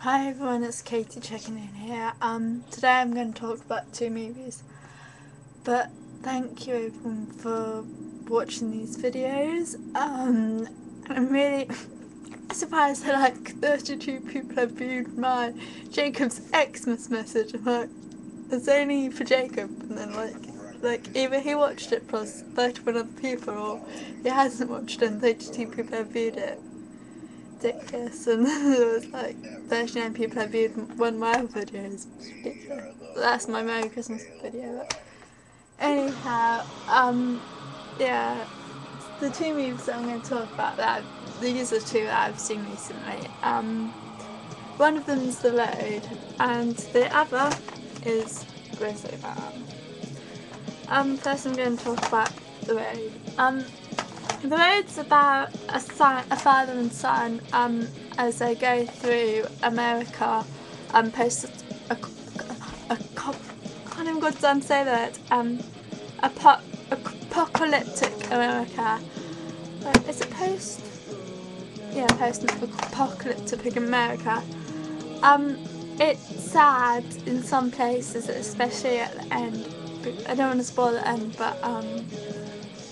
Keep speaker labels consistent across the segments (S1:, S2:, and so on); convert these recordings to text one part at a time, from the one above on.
S1: Hi everyone, it's Katie checking in here. Today I'm going to talk about two movies, but thank you everyone for watching these videos. I'm really surprised that like 32 people have viewed my Jacob's Xmas message. I'm like, it's only for Jacob, and then like either he watched it plus 31 other people, or he hasn't watched it and 32 people have viewed it. Ridiculous. And there was like 39 people have viewed one of my other videos. It's ridiculous. That's my Merry Christmas video. But anyhow, yeah, the two movies that I'm going to talk about, these are two that I've seen recently. One of them is The Road, and the other is Grizzly Bear. First I'm going to talk about The Road. The Road's about a father and son, as they go through America, post I can't even go down to say that, apocalyptic America. Is it post-apocalyptic America. It's sad in some places, especially at the end. I don't want to spoil the end, but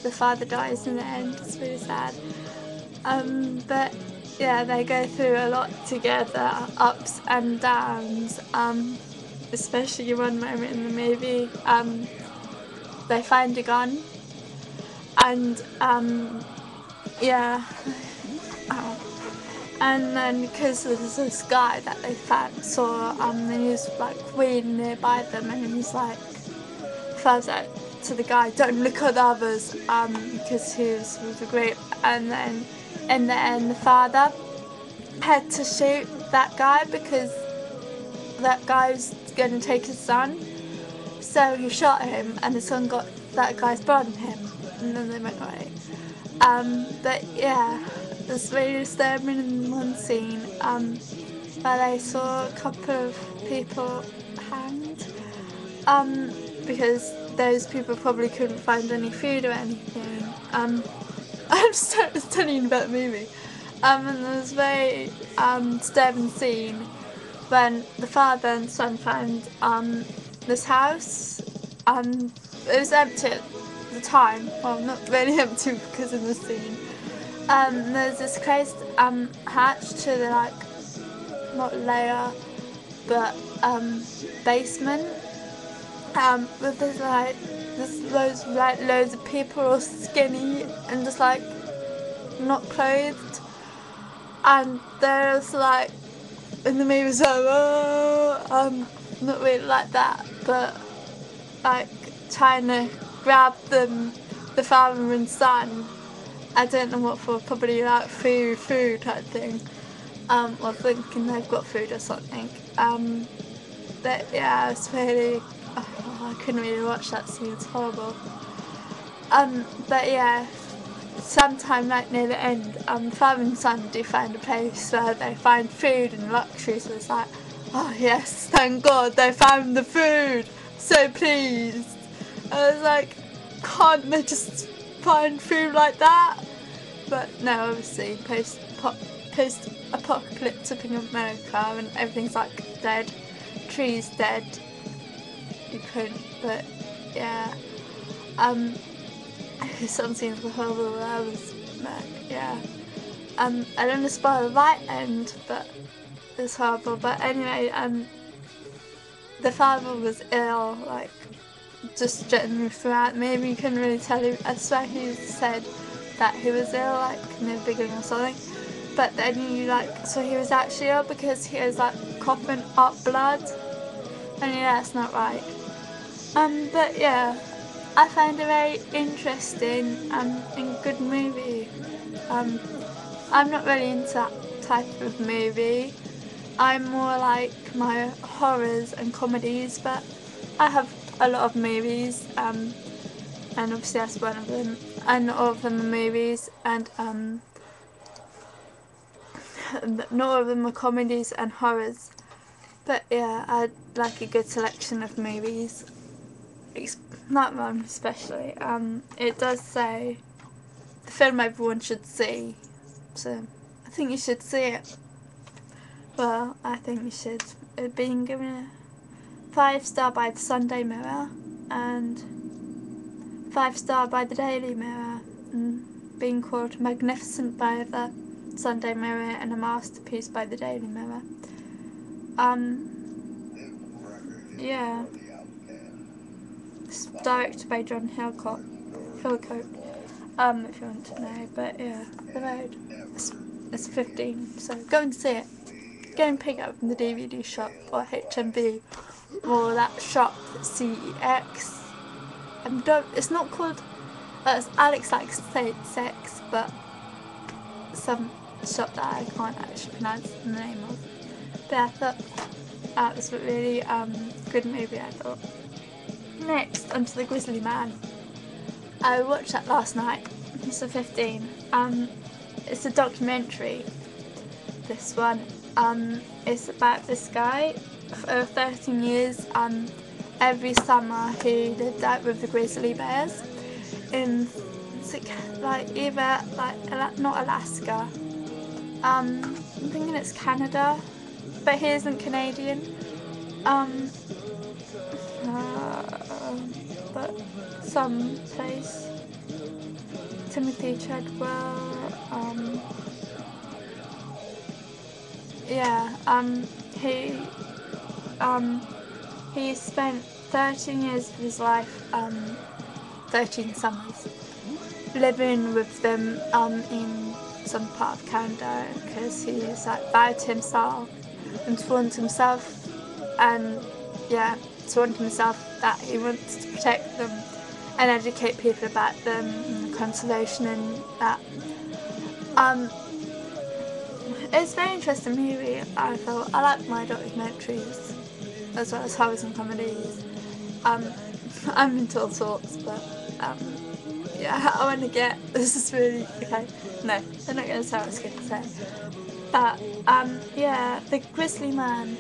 S1: the father dies in the end. It's really sad. But yeah, they go through a lot together, ups and downs. Especially one moment in the movie, they find a gun, and yeah. And then because there's this guy that they saw, and he was like weeding nearby them, and he's like, first out to the guy, don't look at the others, because he was a great. And then in the end, the father had to shoot that guy because that guy's going to take his son. So he shot him, and the son got that guy's blood on him, and then they went away. But yeah, it's really disturbing in one scene, where they saw a couple of people hanged, because those people probably couldn't find any food or anything. I'm just telling you about the movie. And there was a very disturbing scene when the father and son found this house. It was empty at the time. Well, not really empty because of the scene. There's this crazy hatch to the not layer, but basement. But there's loads of people all skinny and just like not clothed, and there's like in the movie was like not really like that, but like trying to grab them, the father and son. I don't know what for, probably like food type thing, or thinking they've got food or something. But yeah, it's really, I couldn't really watch that scene, it's horrible. But yeah, sometime like near the end, father and son do find a place where they find food and luxury, so it's like, oh yes, thank God they found the food, so pleased. I was like, can't they just find food like that? But no, obviously post-apocalyptic in America and everything's like dead, trees dead, you couldn't, but yeah, some scenes were horrible, yeah, I don't want to spoil the right end, but it's horrible. But anyway, the father was ill, like, just generally throughout. Maybe you couldn't really tell him. I swear he said that he was ill, like, in the beginning or something. But then so he was actually ill because he was, like, coughing up blood. And yeah, that's not right. But yeah, I find it a very interesting and good movie. I'm not really into that type of movie. I'm more like my horrors and comedies, but I have a lot of movies, and obviously that's one of them, and not all of them are movies, and not all of them are comedies and horrors. But yeah, I'd like a good selection of movies. That one especially. It does say the film everyone should see, so I think you should see it. well, I think you should. It being given a 5-star by the Sunday Mirror and 5-star by the Daily Mirror, and being called magnificent by the Sunday Mirror and a masterpiece by the Daily Mirror. Yeah. It's directed by John Hillcoat. If you want to know, but yeah, The Road. It's 15, so go and see it. Go and pick it up from the DVD shop or HMV or that shop CEX. It's not called. It's Alex Likes Sex, but some shop that I can't actually pronounce the name of. But I thought that was a really good movie, I thought. Next, onto The Grizzly Man. I watched that last night. It's a 15. It's a documentary. This one. It's about this guy for 13 years. Every summer he lived out with the grizzly bears in either not Alaska. I'm thinking it's Canada, but he isn't Canadian. But some place. Timothy Treadwell. He spent 13 years of his life, 13 summers, living with them in some part of Canada, because he's vowed to himself and sworn to himself, that he wants to protect them and educate people about them and conservation and that. It's a very interesting movie. I like my documentaries as well as horrors and comedies. I'm into all sorts, but I want to get. This is really okay. No, I'm not going to say what I was going to say. But The Grizzly Man.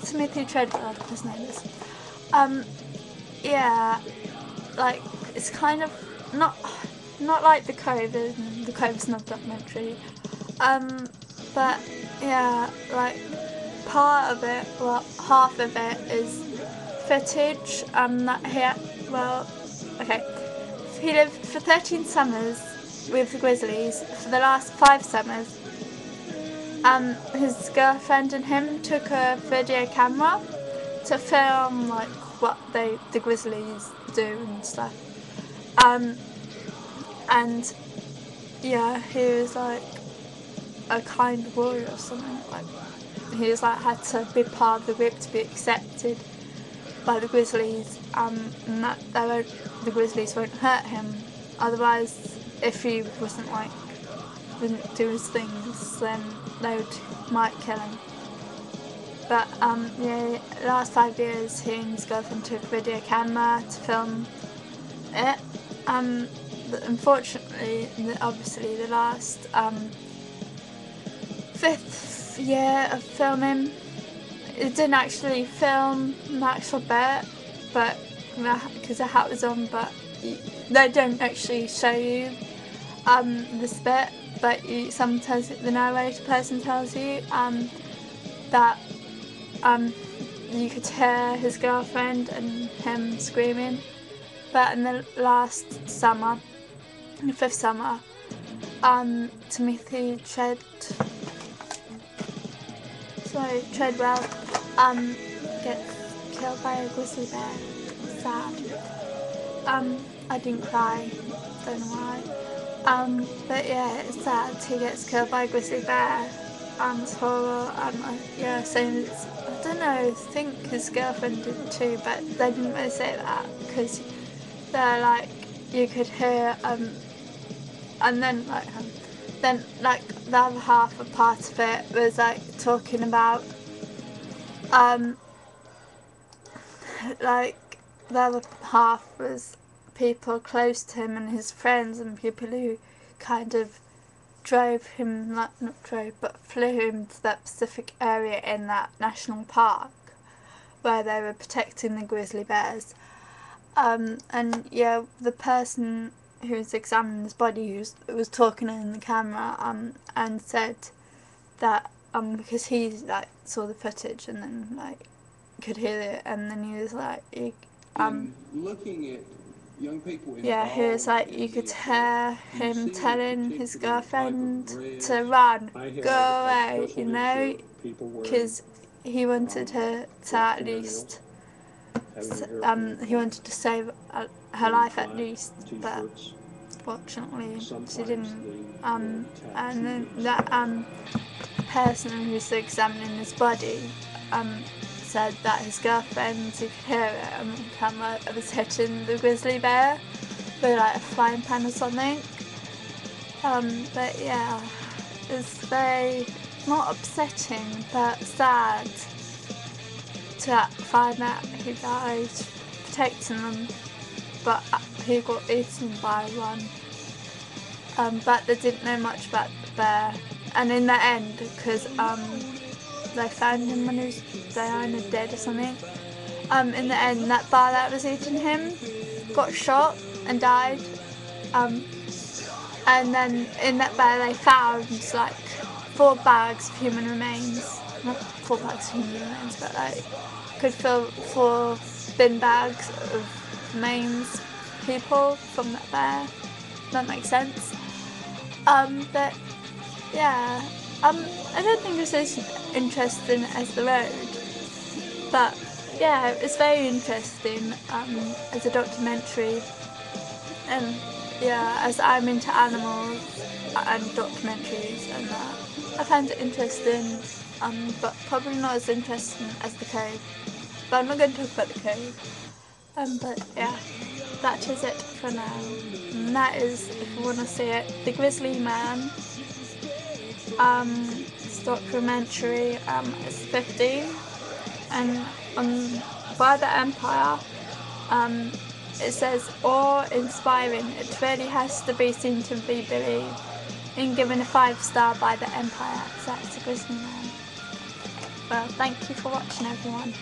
S1: Timothy Treadwell, his name is. It's kind of not like The Cove, and The Cove's not a documentary. But yeah, part of it, half of it is footage. He lived for 13 summers with the Grizzlies. For the last 5 summers, his girlfriend and him took a video camera to film what the Grizzlies do and stuff. He was a kind warrior or something. He was had to be part of the group to be accepted by the Grizzlies, and that the Grizzlies won't hurt him. Otherwise, if he didn't do his things, then they might kill him. But the last 5 years, he and his girlfriend took a video camera to film it. Unfortunately, obviously, the last 5th year of filming, it didn't actually film the actual bit, but because the hat was on, but they don't actually show you this bit, but sometimes the narrator person tells you that you could hear his girlfriend and him screaming. But in the last summer, in the 5th summer, Timothy Treadwell gets killed by a grizzly bear. Sad. I didn't cry, don't know why. But yeah, it's sad. He gets killed by a grizzly bear. It's horrible. Saying it's, I don't know, I think his girlfriend did too, but they didn't really say that, because they're you could hear, and then the other half of part of it was talking about the other half was people close to him and his friends and people who kind of drove him, but flew him to that specific area in that national park where they were protecting the grizzly bears. The person who was examining his body, who was talking in the camera, and said that because he like saw the footage and then like could hear it, and then he was like
S2: looking at young people
S1: yeah, he was like, you could hear him telling his girlfriend to run, go away, you know, because he wanted her to at least he wanted to save her life at least, but fortunately she didn't. And then that person who's examining his body said that his girlfriend, you could hear it on the camera, was hitting the grizzly bear with like a frying pan or something. But yeah, it's very, not upsetting, but sad to find out he died protecting them, but he got eaten by one. But they didn't know much about the bear, and in the end, because they found him when he was dying or dead or something, in the end that bear that was eating him got shot and died, and then in that bear they found like 4 bags of human remains, not 4 bags of human remains, but like could fill 4 bin bags of remains people from that bear. That makes sense. But yeah, I don't think it's as interesting as the road, but yeah, it's very interesting as a documentary, and yeah, as I'm into animals and documentaries and that, I find it interesting, but probably not as interesting as the cave. But I'm not going to talk about the cave. But yeah, that is it for now. And that is, if you want to see it, The Grizzly Man. It's documentary. It's 50, and by the Empire. It says awe-inspiring. It really has to be seen to be believed. And given a 5-star by the Empire. So that's The Grizzly Man. Well, thank you for watching, everyone.